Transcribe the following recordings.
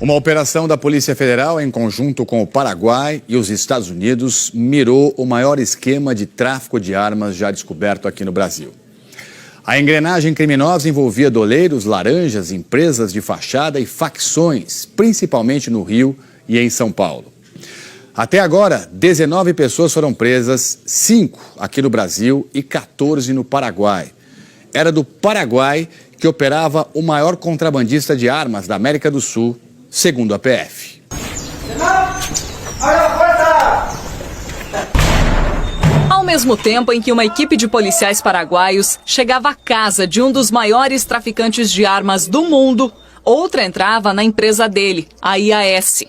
Uma operação da Polícia Federal, em conjunto com o Paraguai e os Estados Unidos, mirou o maior esquema de tráfico de armas já descoberto aqui no Brasil. A engrenagem criminosa envolvia doleiros, laranjas, empresas de fachada e facções, principalmente no Rio e em São Paulo. Até agora, 19 pessoas foram presas, 5 aqui no Brasil e 14 no Paraguai. Era do Paraguai que operava o maior contrabandista de armas da América do Sul, segundo a PF. Ao mesmo tempo em que uma equipe de policiais paraguaios chegava à casa de um dos maiores traficantes de armas do mundo, outra entrava na empresa dele, a IAS.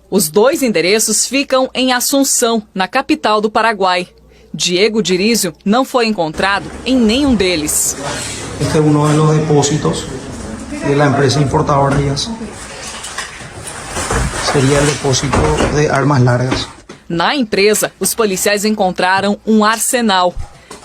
Os dois endereços ficam em Assunção, na capital do Paraguai. Diego Dirizio não foi encontrado em nenhum deles. Este é um dos depósitos da empresa importadora de IAS. Seria o depósito de armas largas. Na empresa, os policiais encontraram um arsenal.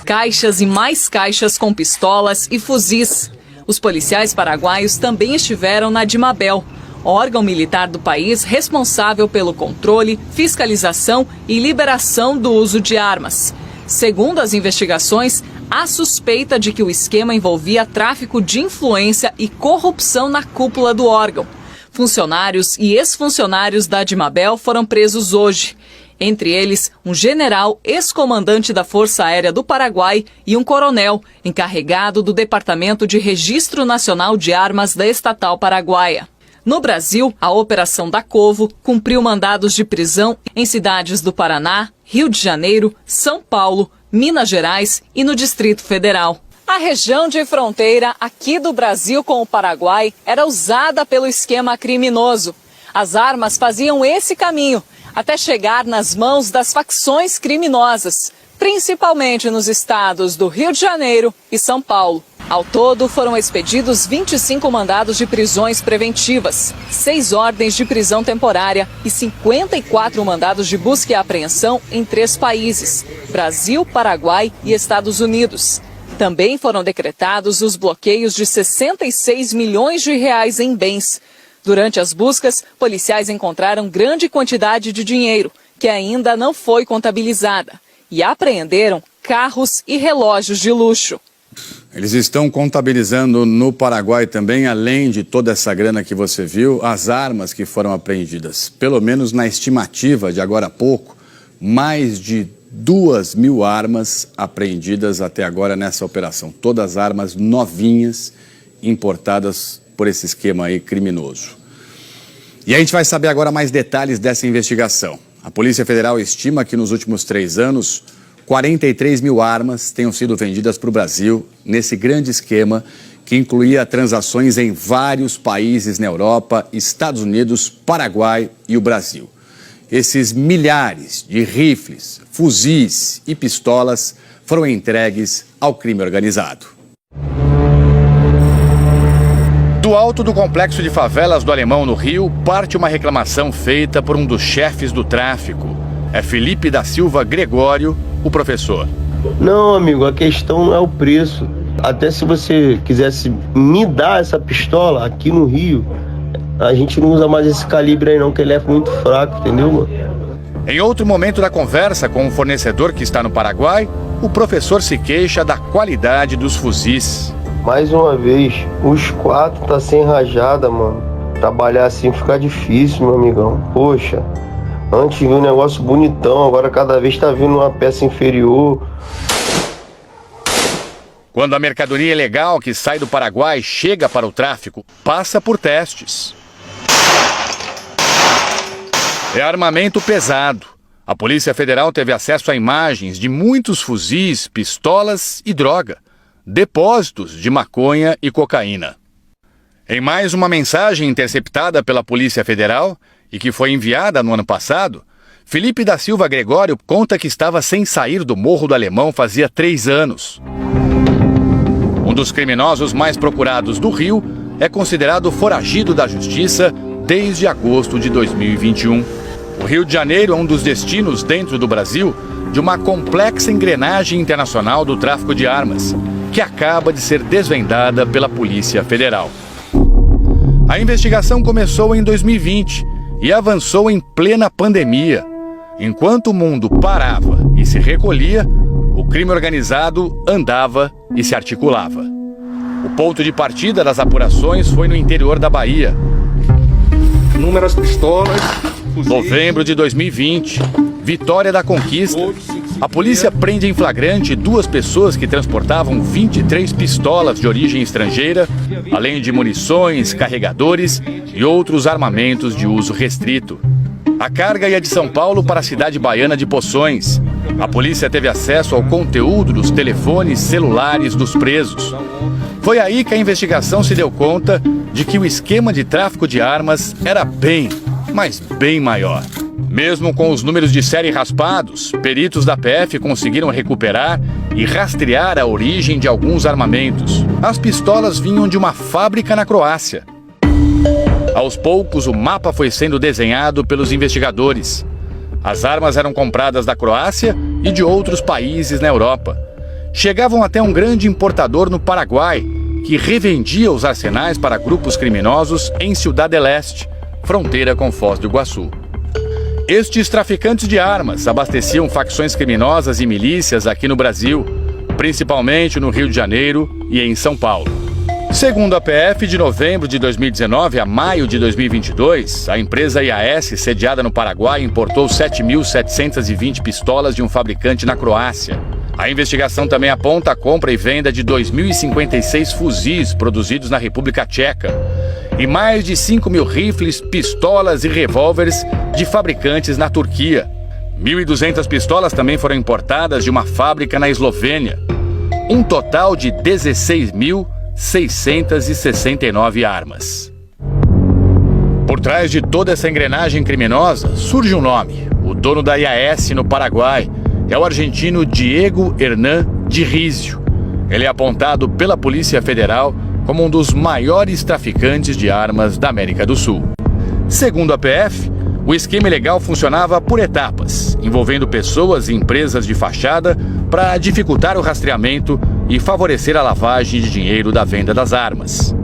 Caixas e mais caixas com pistolas e fuzis. Os policiais paraguaios também estiveram na Dimabel, órgão militar do país responsável pelo controle, fiscalização e liberação do uso de armas. Segundo as investigações, há suspeita de que o esquema envolvia tráfico de influência e corrupção na cúpula do órgão. Funcionários e ex-funcionários da Dimabel foram presos hoje. Entre eles, um general ex-comandante da Força Aérea do Paraguai e um coronel encarregado do Departamento de Registro Nacional de Armas da estatal paraguaia. No Brasil, a Operação Dacovo cumpriu mandados de prisão em cidades do Paraná, Rio de Janeiro, São Paulo, Minas Gerais e no Distrito Federal. A região de fronteira aqui do Brasil com o Paraguai era usada pelo esquema criminoso. As armas faziam esse caminho até chegar nas mãos das facções criminosas, principalmente nos estados do Rio de Janeiro e São Paulo. Ao todo, foram expedidos 25 mandados de prisões preventivas, 6 ordens de prisão temporária e 54 mandados de busca e apreensão em 3 países, Brasil, Paraguai e Estados Unidos. Também foram decretados os bloqueios de 66 milhões de reais em bens. Durante as buscas, policiais encontraram grande quantidade de dinheiro, que ainda não foi contabilizada, e apreenderam carros e relógios de luxo. Eles estão contabilizando no Paraguai também, além de toda essa grana que você viu, as armas que foram apreendidas. Pelo menos na estimativa de agora há pouco, mais de 2.000 armas apreendidas até agora nessa operação. Todas armas novinhas, importadas por esse esquema aí criminoso. E a gente vai saber agora mais detalhes dessa investigação. A Polícia Federal estima que nos últimos 3 anos, 43.000 armas tenham sido vendidas para o Brasil nesse grande esquema que incluía transações em vários países na Europa, Estados Unidos, Paraguai e o Brasil. Esses milhares de rifles, fuzis e pistolas foram entregues ao crime organizado. Do alto do complexo de favelas do Alemão, no Rio, parte uma reclamação feita por um dos chefes do tráfico. É Felipe da Silva Gregório, o professor. Não, amigo, a questão não é o preço. Até se você quisesse me dar essa pistola aqui no Rio, a gente não usa mais esse calibre aí não, que ele é muito fraco, entendeu, mano? Em outro momento da conversa com um fornecedor que está no Paraguai, o professor se queixa da qualidade dos fuzis. Mais uma vez, os 4 tá sem rajada, mano. Trabalhar assim fica difícil, meu amigão. Poxa, antes viu um negócio bonitão, agora cada vez tá vindo uma peça inferior. Quando a mercadoria ilegal que sai do Paraguai chega para o tráfico, passa por testes. É armamento pesado. A Polícia Federal teve acesso a imagens de muitos fuzis, pistolas e droga. Depósitos de maconha e cocaína. Em mais uma mensagem interceptada pela Polícia Federal e que foi enviada no ano passado, Felipe da Silva Gregório conta que estava sem sair do Morro do Alemão fazia 3 anos. Um dos criminosos mais procurados do Rio é considerado foragido da justiça desde agosto de 2021. O Rio de Janeiro é um dos destinos dentro do Brasil de uma complexa engrenagem internacional do tráfico de armas, que acaba de ser desvendada pela Polícia Federal. A investigação começou em 2020 e avançou em plena pandemia. Enquanto o mundo parava e se recolhia, o crime organizado andava e se articulava. O ponto de partida das apurações foi no interior da Bahia. Inúmeras pistolas. Novembro de 2020, Vitória da Conquista. A polícia prende em flagrante 2 pessoas que transportavam 23 pistolas de origem estrangeira, além de munições, carregadores e outros armamentos de uso restrito. A carga ia de São Paulo para a cidade baiana de Poções. A polícia teve acesso ao conteúdo dos telefones celulares dos presos. Foi aí que a investigação se deu conta de que o esquema de tráfico de armas era bem, mas bem maior. Mesmo com os números de série raspados, peritos da PF conseguiram recuperar e rastrear a origem de alguns armamentos. As pistolas vinham de uma fábrica na Croácia. Aos poucos, o mapa foi sendo desenhado pelos investigadores. As armas eram compradas da Croácia e de outros países na Europa. Chegavam até um grande importador no Paraguai, que revendia os arsenais para grupos criminosos em Ciudad del Este, fronteira com Foz do Iguaçu. Estes traficantes de armas abasteciam facções criminosas e milícias aqui no Brasil, principalmente no Rio de Janeiro e em São Paulo. Segundo a PF, de novembro de 2019 a maio de 2022, a empresa IAS, sediada no Paraguai, importou 7.720 pistolas de um fabricante na Croácia. A investigação também aponta a compra e venda de 2.056 fuzis produzidos na República Tcheca e mais de 5.000 rifles, pistolas e revólveres de fabricantes na Turquia. 1.200 pistolas também foram importadas de uma fábrica na Eslovênia. Um total de 16.669 armas. Por trás de toda essa engrenagem criminosa surge um nome: o dono da IAS no Paraguai. É o argentino Diego Hernán de Rizio. Ele é apontado pela Polícia Federal como um dos maiores traficantes de armas da América do Sul. Segundo a PF, o esquema ilegal funcionava por etapas, envolvendo pessoas e empresas de fachada para dificultar o rastreamento e favorecer a lavagem de dinheiro da venda das armas.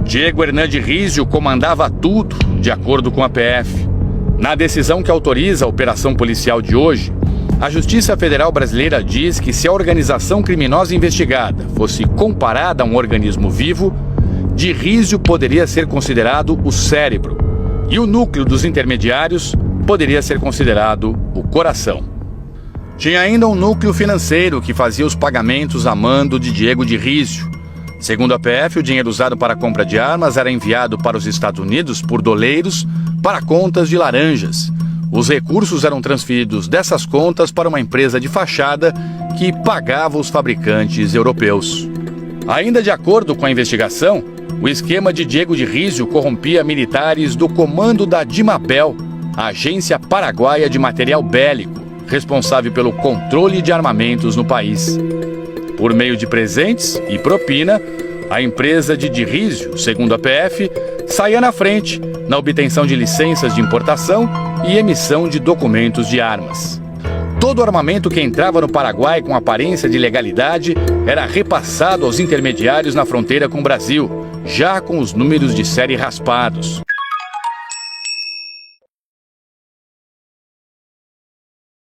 Diego Hernán de Rizio comandava tudo, de acordo com a PF. Na decisão que autoriza a operação policial de hoje, a Justiça Federal Brasileira diz que se a organização criminosa investigada fosse comparada a um organismo vivo, de Rizio poderia ser considerado o cérebro e o núcleo dos intermediários poderia ser considerado o coração. Tinha ainda um núcleo financeiro que fazia os pagamentos a mando de Diego de Rizio. Segundo a PF, o dinheiro usado para a compra de armas era enviado para os Estados Unidos por doleiros para contas de laranjas. Os recursos eram transferidos dessas contas para uma empresa de fachada que pagava os fabricantes europeus. Ainda de acordo com a investigação, o esquema de Diego de Rizio corrompia militares do comando da Dimabel, a agência paraguaia de material bélico, responsável pelo controle de armamentos no país. Por meio de presentes e propina, a empresa de Rizio, segundo a PF, saía na frente na obtenção de licenças de importação e emissão de documentos de armas. Todo o armamento que entrava no Paraguai com aparência de legalidade era repassado aos intermediários na fronteira com o Brasil, já com os números de série raspados.